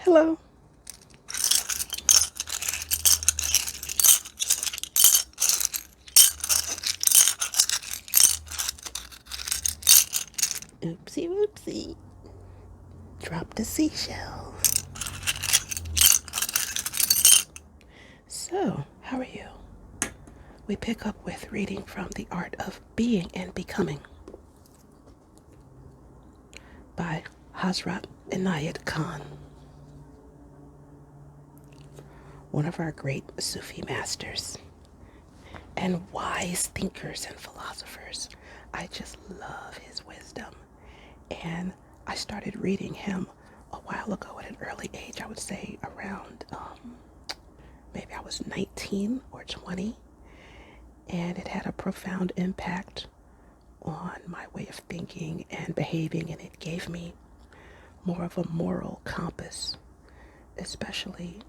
Hello. Oopsie whoopsie. Drop the seashell. So, how are you? We pick up with reading from The Art of Being and Becoming by Hazrat Inayat Khan, one of our great Sufi masters and wise thinkers and philosophers. I just love his wisdom. And I started reading him a while ago at an early age. I would say around maybe I was 19 or 20. And it had a profound impact on my way of thinking and behaving, and it gave me more of a moral compass, especially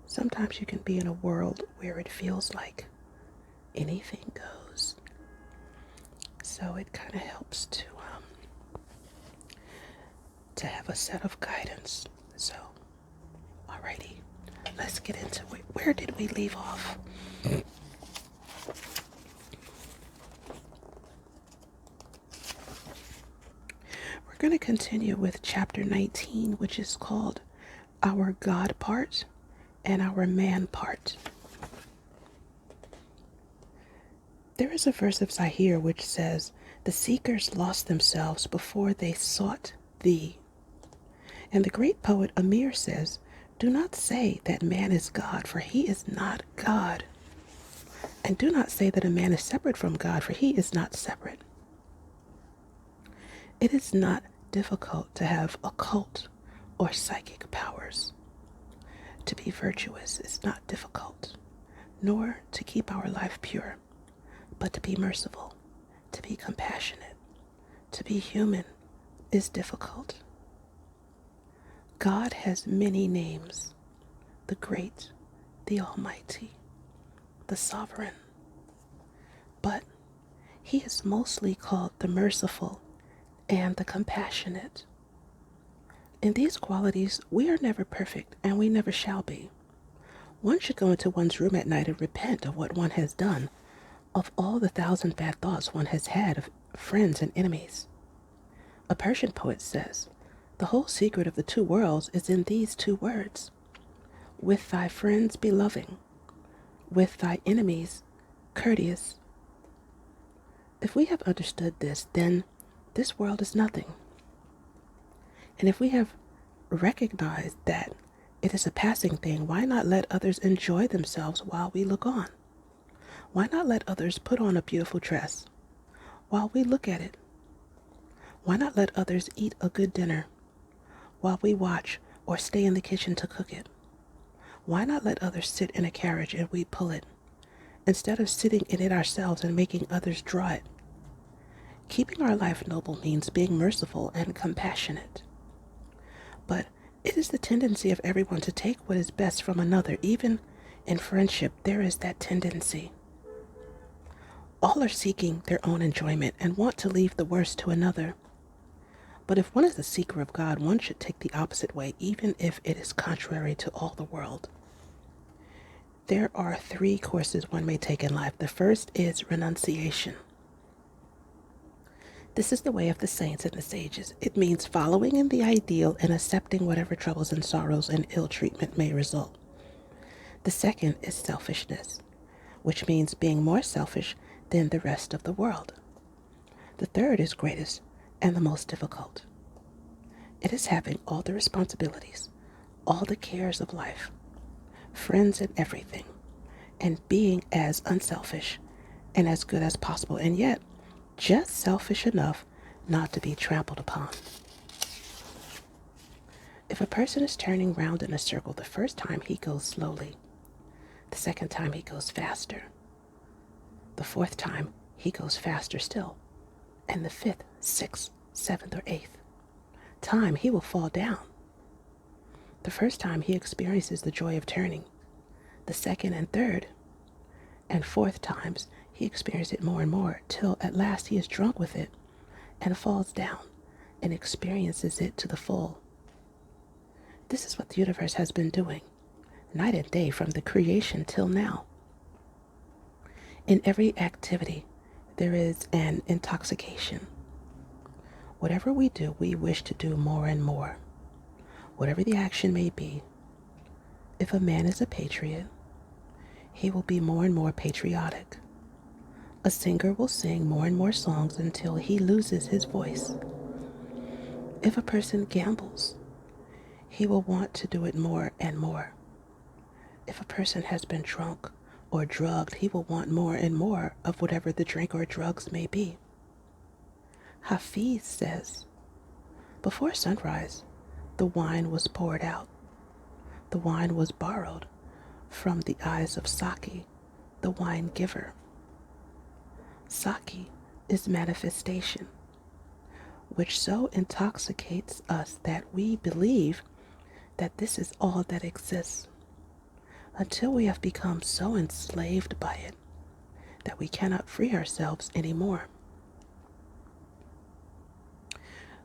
sometimes you can be in a world where it feels like anything goes. So it kind of helps to have a set of guidance. So, alrighty, let's get into it. Where did we leave off? We're going to continue with chapter 19, which is called Our God Part and Our Man Part. There is a verse of Zahir which says, "The seekers lost themselves before they sought thee." And the great poet Amir says, "Do not say that man is God, for he is not God. And do not say that a man is separate from God, for he is not separate." It is not difficult to have occult or psychic powers. To be virtuous is not difficult, nor to keep our life pure, but to be merciful, to be compassionate, to be human is difficult. God has many names: the Great, the Almighty, the Sovereign. But he is mostly called the Merciful and the Compassionate. In these qualities, we are never perfect, and we never shall be. One should go into one's room at night and repent of what one has done, of all the thousand bad thoughts one has had of friends and enemies. A Persian poet says, "The whole secret of the two worlds is in these two words: with thy friends be loving, with thy enemies courteous." If we have understood this, then this world is nothing. And if we have recognized that it is a passing thing, why not let others enjoy themselves while we look on? Why not let others put on a beautiful dress while we look at it? Why not let others eat a good dinner while we watch or stay in the kitchen to cook it? Why not let others sit in a carriage and we pull it, instead of sitting in it ourselves and making others draw it? Keeping our life noble means being merciful and compassionate. But it is the tendency of everyone to take what is best from another. Even in friendship, there is that tendency. All are seeking their own enjoyment and want to leave the worst to another. But if one is a seeker of God, one should take the opposite way, even if it is contrary to all the world. There are 3 courses one may take in life. The first is renunciation. This is the way of the saints and the sages. It means following in the ideal and accepting whatever troubles and sorrows and ill treatment may result. The second is selfishness, which means being more selfish than the rest of the world. The third is greatest and the most difficult. It is having all the responsibilities, all the cares of life, friends and everything, and being as unselfish and as good as possible, and yet just selfish enough not to be trampled upon. If a person is turning round in a circle, the first time he goes slowly, the second time he goes faster, the fourth time he goes faster still, and the fifth, sixth, seventh, or eighth time he will fall down. The first time he experiences the joy of turning, the second and third and fourth times he experiences it more and more, till at last he is drunk with it and falls down and experiences it to the full. This is what the universe has been doing, night and day from the creation till now. In every activity, there is an intoxication. Whatever we do, we wish to do more and more. Whatever the action may be, if a man is a patriot, he will be more and more patriotic. A singer will sing more and more songs until he loses his voice. If a person gambles, he will want to do it more and more. If a person has been drunk or drugged, he will want more and more of whatever the drink or drugs may be. Hafiz says, before sunrise, the wine was poured out. The wine was borrowed from the eyes of Saki, the wine giver. Saki is manifestation, which so intoxicates us that we believe that this is all that exists, until we have become so enslaved by it that we cannot free ourselves anymore.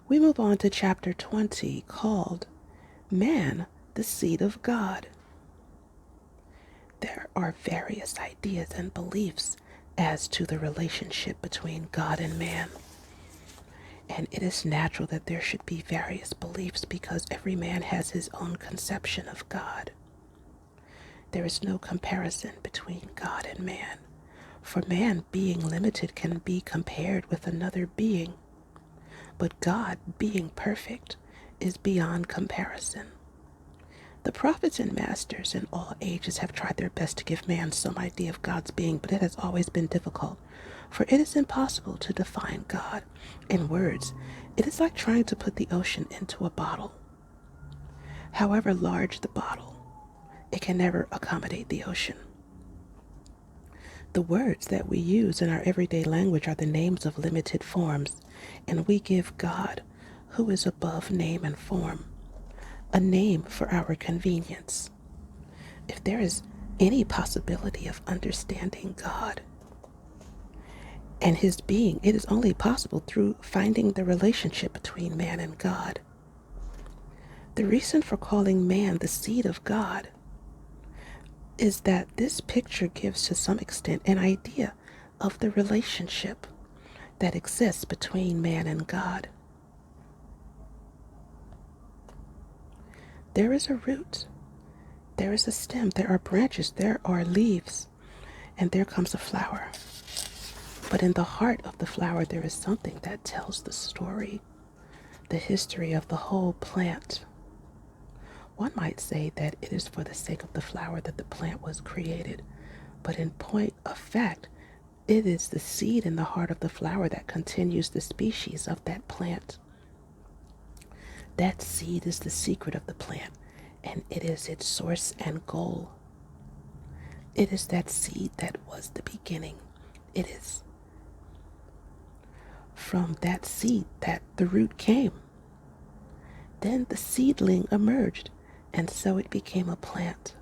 We move on to chapter 20, called Man, the Seed of God. There are various ideas and beliefs as to the relationship between God and man. And it is natural that there should be various beliefs because every man has his own conception of God. There is no comparison between God and man, for man being limited can be compared with another being, but God being perfect is beyond comparison. The prophets and masters in all ages have tried their best to give man some idea of God's being, but it has always been difficult, for it is impossible to define God in words. It is like trying to put the ocean into a bottle. However large the bottle, it can never accommodate the ocean. The words that we use in our everyday language are the names of limited forms, and we give God, who is above name and form, a name for our convenience. If there is any possibility of understanding God and his being, it is only possible through finding the relationship between man and God. The reason for calling man the seed of God is that this picture gives to some extent an idea of the relationship that exists between man and God. There is a root, there is a stem, there are branches, there are leaves, and there comes a flower. But in the heart of the flower, there is something that tells the story, the history of the whole plant. One might say that it is for the sake of the flower that the plant was created, but in point of fact, it is the seed in the heart of the flower that continues the species of that plant. That seed is the secret of the plant, and it is its source and goal. It is that seed that was the beginning. It is from that seed that the root came. Then the seedling emerged, and so it became a plant.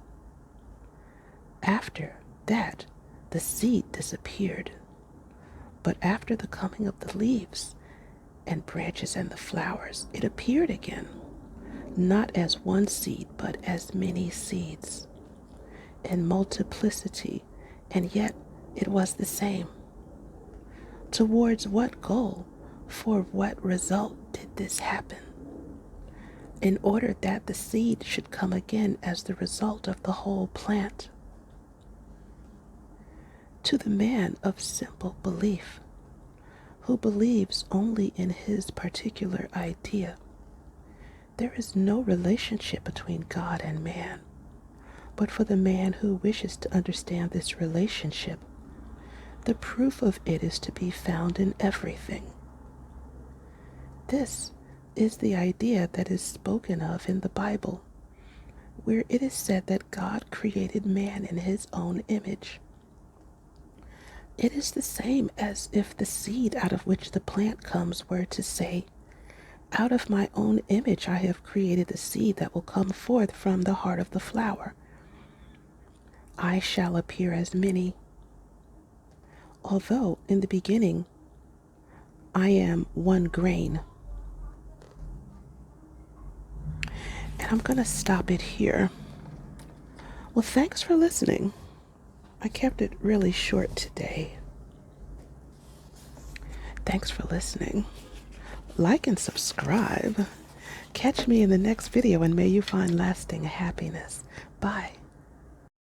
After that, the seed disappeared. But after the coming of the leaves and branches and the flowers, it appeared again, not as one seed, but as many seeds, in multiplicity, and yet it was the same. Towards what goal, for what result did this happen? In order that the seed should come again as the result of the whole plant. To the man of simple belief, who believes only in his particular idea, there is no relationship between God and man. But for the man who wishes to understand this relationship, the proof of it is to be found in everything. This is the idea that is spoken of in the Bible, where it is said that God created man in his own image. It is the same as if the seed out of which the plant comes were to say, "Out of my own image I have created the seed that will come forth from the heart of the flower. I shall appear as many. Although in the beginning I am one grain." And I'm going to stop it here. Well, thanks for listening. I kept it really short today. Thanks for listening. Like and subscribe. Catch me in the next video, and may you find lasting happiness. Bye.